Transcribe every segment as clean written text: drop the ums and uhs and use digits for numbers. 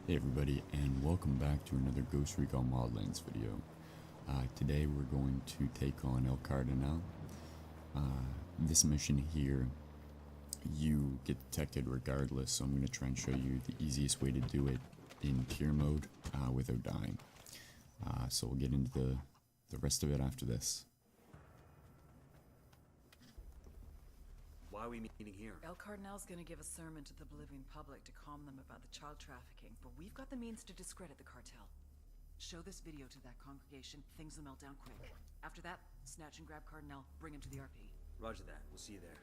Hey everybody, and welcome back to another GhostRecon Wildlands video. Today we're going to take on El Cardinal. This mission here, you get detected regardless, so I'm going to try and show you the easiest way to do it in pure mode without dying. So we'll get into the rest of it after this. Why are we meeting here? El Cardinal's gonna give a sermon to the believing public to calm them about the child trafficking, but we've got the means to discredit the cartel. Show this video to that congregation, things will melt down quick. After that, snatch and grab Cardinal, bring him to the RP. Roger that. We'll see you there.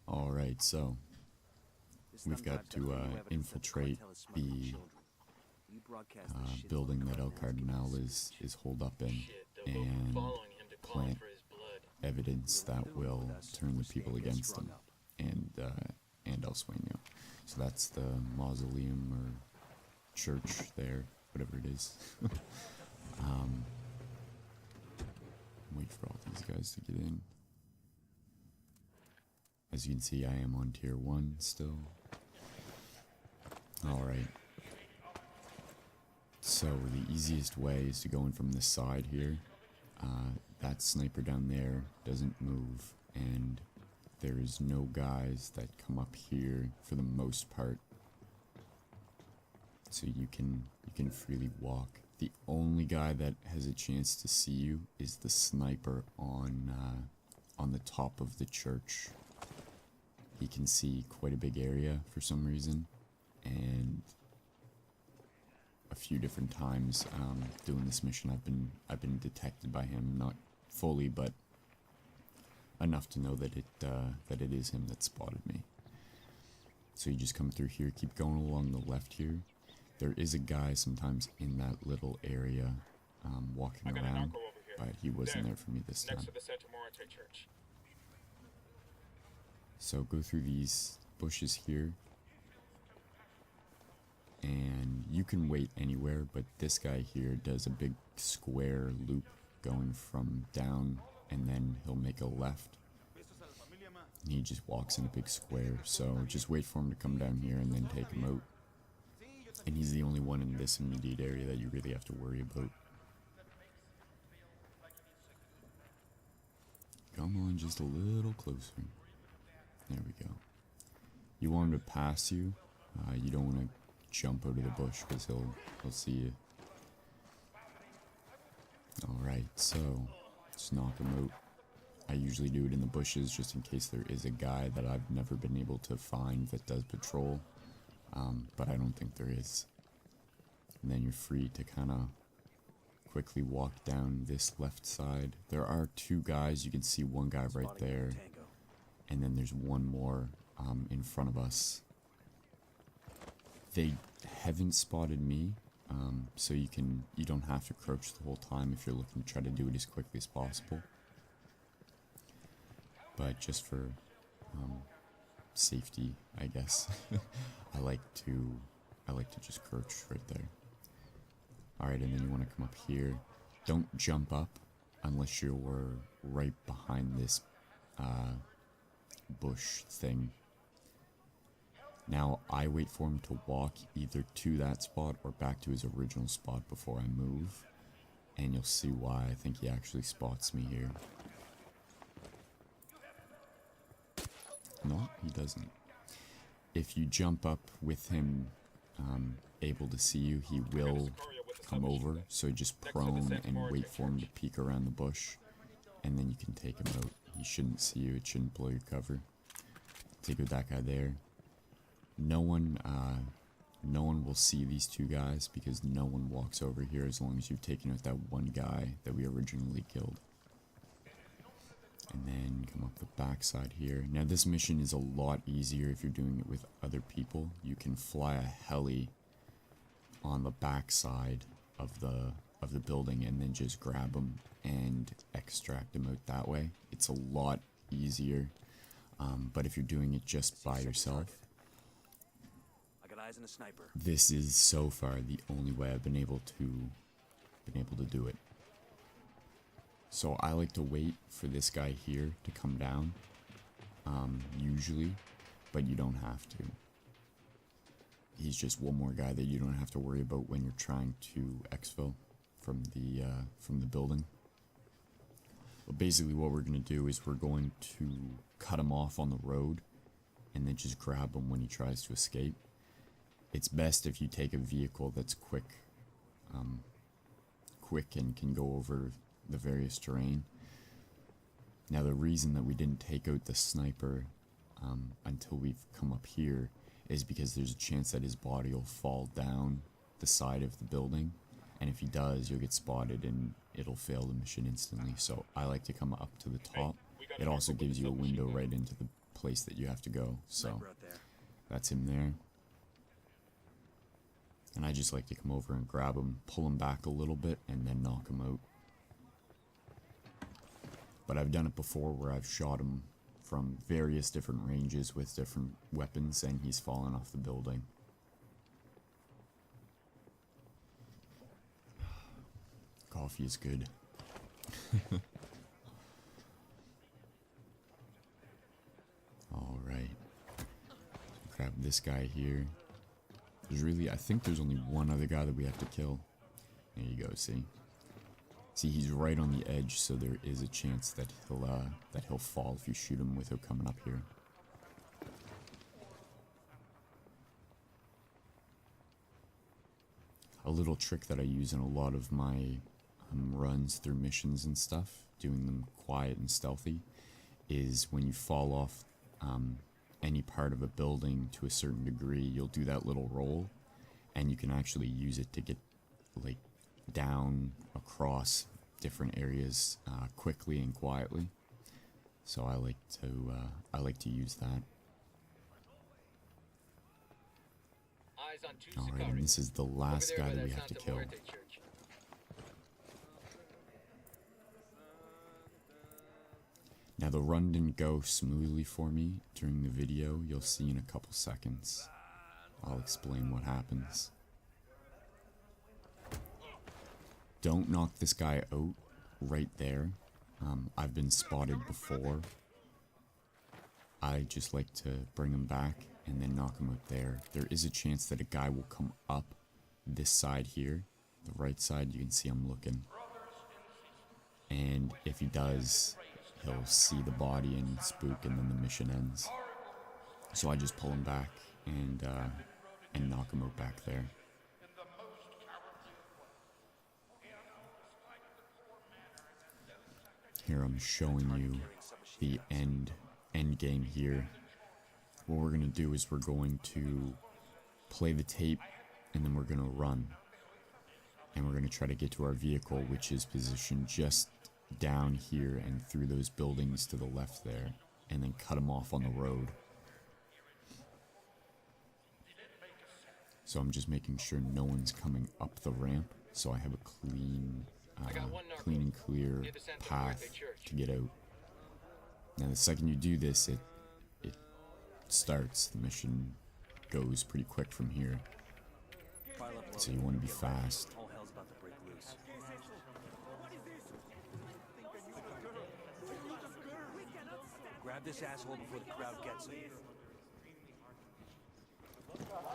Alright, so we've got to infiltrate the building that El Cardinal is holed up in and plant evidence that will turn the people against him and El Sueño. So that's the mausoleum or church there, whatever it is. Wait for all these guys to get in. As you can see, I am on tier 1 still. Alright. So, the easiest way is to go in from this side here. That sniper down there doesn't move, and there's no guys that come up here for the most part. So you can freely walk. The only guy that has a chance to see you is the sniper on the top of the church. He can see quite a big area for some reason, and a few different times doing this mission I've been detected by him, not fully but enough to know that it is him that spotted me. So you just come through here, keep going along the left here. There is a guy sometimes in that little area walking around, but he wasn't there for me this time. So go through these bushes here, and you can wait anywhere, but this guy here does a big square loop going from down, and then he'll make a left. And he just walks in a big square, so just wait for him to come down here and then take him out. And he's the only one in this immediate area that you really have to worry about. Come on, just a little closer. There we go. You want him to pass you. You don't want to jump out of the bush because he'll see you. Alright, so let's knock him out. I usually do it in the bushes just in case there is a guy that I've never been able to find that does patrol. But I don't think there is. And then you're free to kind of quickly walk down this left side. There are two guys. You can see one guy right there. And then there's one more in front of us. They haven't spotted me, so you don't have to crouch the whole time if you're looking to try to do it as quickly as possible. But just for safety, I guess, I like to just crouch right there. Alright, and then you want to come up here. Don't jump up unless you're right behind this bush thing. Now I wait for him to walk either to that spot or back to his original spot before I move, and you'll see why I think he actually spots me here. No, he doesn't. If you jump up with him able to see you, he will come over, so just prone and wait for him to peek around the bush, and then you can take him out. He shouldn't see you, it shouldn't blow your cover. Take out that guy there. No one will see these two guys because no one walks over here as long as you've taken out that one guy that we originally killed. And then come up the backside here. Now this mission is a lot easier if you're doing it with other people. You can fly a heli on the backside of the building and then just grab them and extract them out that way. It's a lot easier, but if you're doing it just by yourself, this is so far the only way I've been able to been able to do it. So I like to wait for this guy here to come down, usually, but you don't have to. He's just one more guy that you don't have to worry about when you're trying to exfil from the building. But basically what we're going to do is we're going to cut him off on the road and then just grab him when he tries to escape. It's best if you take a vehicle that's quick and can go over the various terrain. Now the reason that we didn't take out the sniper until we've come up here is because there's a chance that his body will fall down the side of the building, and if he does, you'll get spotted and it'll fail the mission instantly. So I like to come up to the top. It also gives you a window right into the place that you have to go. So that's him there. And I just like to come over and grab him, pull him back a little bit, and then knock him out. But I've done it before where I've shot him from various different ranges with different weapons and he's fallen off the building. Coffee is good. Alright. Grab this guy here. I think there's only one other guy that we have to kill. There you go, see? See, he's right on the edge, so there is a chance that he'll fall if you shoot him without coming up here. A little trick that I use in a lot of my runs through missions and stuff, doing them quiet and stealthy, is when you fall off any part of a building to a certain degree, you'll do that little roll, and you can actually use it to get like down across different areas quickly and quietly. So I like to use that. Alright, and this is the last guy that we have to kill. Now the run didn't go smoothly for me during the video. You'll see in a couple seconds. I'll explain what happens. Don't knock this guy out right there. I've been spotted before. I just like to bring him back and then knock him out there. There is a chance that a guy will come up this side here. The right side, you can see I'm looking. And if he does, he'll see the body and spook, and then the mission ends. So I just pull him back and knock him out back there. Here I'm showing you the end game here. What we're going to do is we're going to play the tape and then we're going to run. And we're going to try to get to our vehicle, which is positioned just down here and through those buildings to the left there, and then cut him off on the road. So I'm just making sure no one's coming up the ramp, so I have a clean and clear path to get out. Now the second you do this, it starts. The mission goes pretty quick from here, so you want to be fast. Grab this asshole before the crowd gets him.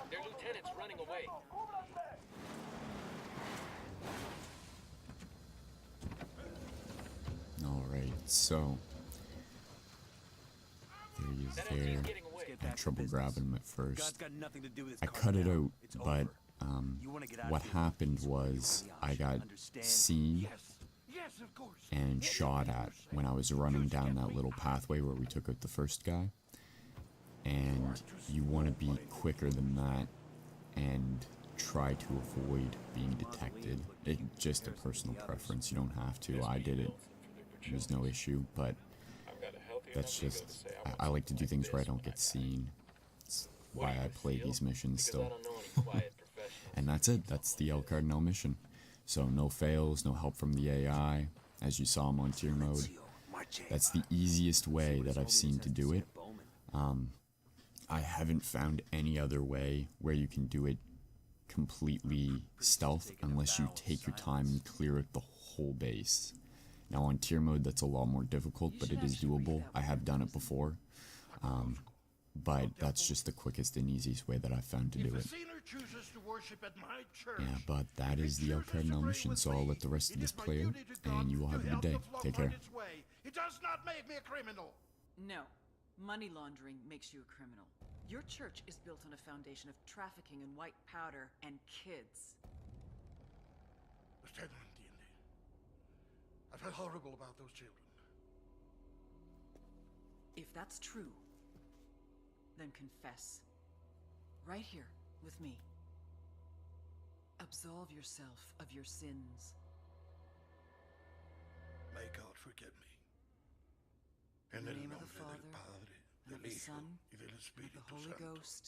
Their lieutenant's running away. Alright, so there he is there. I had trouble grabbing him at first. I cut it out, but what happened was I got seen and shot at when I was running down that little pathway where we took out the first guy. And you want to be quicker than that and try to avoid being detected. It's just a personal preference. You don't have to. I did it. There's no issue, but that's just, I like to do things where I don't get seen. It's why I play these missions still. And that's it. That's the CARDINAL mission. So no fails, no help from the AI, as you saw him on tier mode. That's the easiest way that I've seen to do it. I haven't found any other way where you can do it completely stealth unless you take your time and clear it the whole base. Now on tier mode that's a lot more difficult, but it is doable. I have done it before, but that's just the quickest and easiest way that I've found to do it. Yeah, but that is the El Cardinal mission, so I'll let the rest of this play out, and you will have a good day. Take care. It does not make me a criminal. No. Money laundering makes you a criminal. Your church is built on a foundation of trafficking in white powder and kids. Usted no entiende. I felt horrible about those children. If that's true, then confess. Right here, with me. Absolve yourself of your sins. May God forget me. In En the el name of nombre the del Father, Padre, and of del the Hijo Son, y del and of Espíritu the Holy Santo. Ghost.